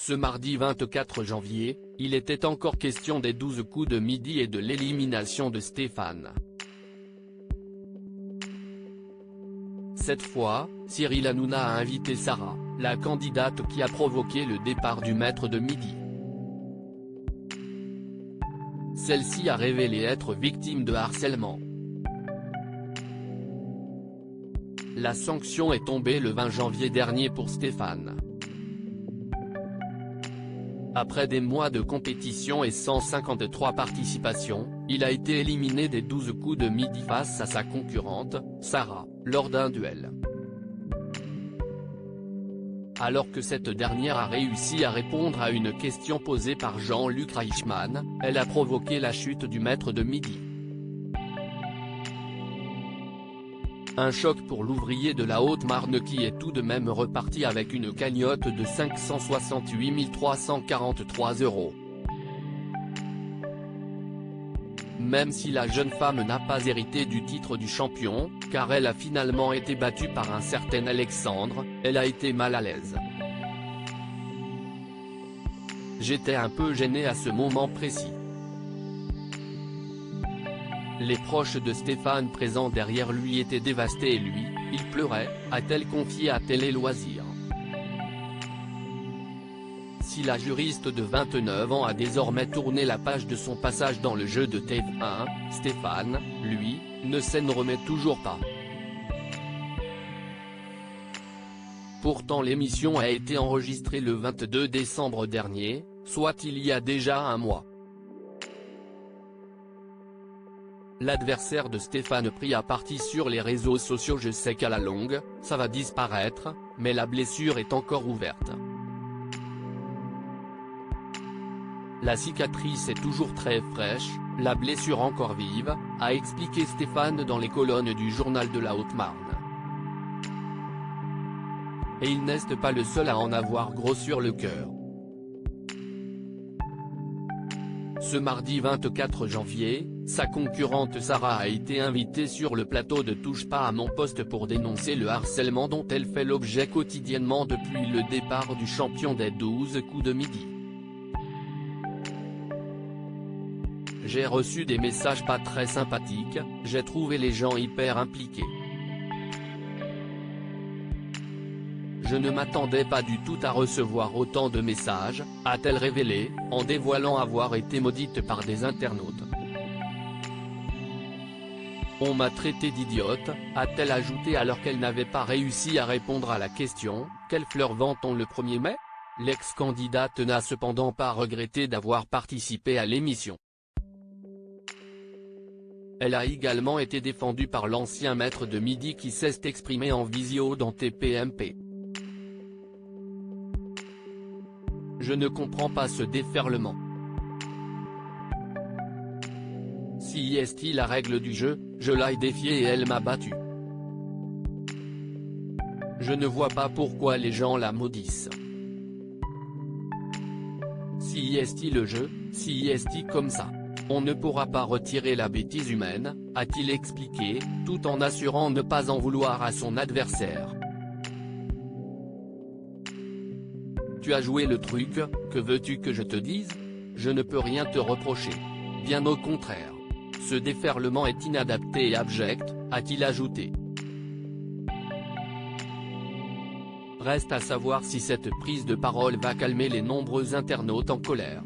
Ce mardi 24 janvier, il était encore question des 12 coups de midi et de l'élimination de Stéphane. Cette fois, Cyril Hanouna a invité Sarah, la candidate qui a provoqué le départ du maître de midi. Celle-ci a révélé être victime de harcèlement. La sanction est tombée le 20 janvier dernier pour Stéphane. Après des mois de compétition et 153 participations, il a été éliminé des 12 coups de midi face à sa concurrente, Sarah, lors d'un duel. Alors que cette dernière a réussi à répondre à une question posée par Jean-Luc Reichmann, elle a provoqué la chute du maître de midi. Un choc pour l'ouvrier de la Haute-Marne qui est tout de même reparti avec une cagnotte de 568 343 €. Même si la jeune femme n'a pas hérité du titre du champion, car elle a finalement été battue par un certain Alexandre, elle a été mal à l'aise. J'étais un peu gêné à ce moment précis. Les proches de Stéphane présents derrière lui étaient dévastés et lui, il pleurait, a-t-elle confié à Télé Loisirs. Si la juriste de 29 ans a désormais tourné la page de son passage dans le jeu de TF1, Stéphane, lui, ne s'en remet toujours pas. Pourtant l'émission a été enregistrée le 22 décembre dernier, soit il y a déjà un mois. L'adversaire de Stéphane pris à partie sur les réseaux sociaux: je sais qu'à la longue, ça va disparaître, mais la blessure est encore ouverte. La cicatrice est toujours très fraîche, la blessure encore vive, a expliqué Stéphane dans les colonnes du journal de la Haute-Marne. Et il n'est pas le seul à en avoir gros sur le cœur. Ce mardi 24 janvier, sa concurrente Sarah a été invitée sur le plateau de Touche pas à mon poste pour dénoncer le harcèlement dont elle fait l'objet quotidiennement depuis le départ du champion des 12 coups de midi. J'ai reçu des messages pas très sympathiques, j'ai trouvé les gens hyper impliqués. Je ne m'attendais pas du tout à recevoir autant de messages, a-t-elle révélé, en dévoilant avoir été maudite par des internautes. On m'a traité d'idiote, a-t-elle ajouté alors qu'elle n'avait pas réussi à répondre à la question « Quelle fleur vend-on le 1er mai ?». L'ex-candidate n'a cependant pas regretté d'avoir participé à l'émission. Elle a également été défendue par l'ancien maître de midi qui s'est exprimé en visio dans TPMP. Je ne comprends pas ce déferlement. Si est la règle du jeu, je l'ai défiée et elle m'a battu. Je ne vois pas pourquoi les gens la maudissent. Si est le jeu, si est comme ça. On ne pourra pas retirer la bêtise humaine, a-t-il expliqué, tout en assurant ne pas en vouloir à son adversaire. Tu as joué le truc, que veux-tu que je te dise ? Je ne peux rien te reprocher. Bien au contraire. Ce déferlement est inadapté et abject, a-t-il ajouté. Reste à savoir si cette prise de parole va calmer les nombreux internautes en colère.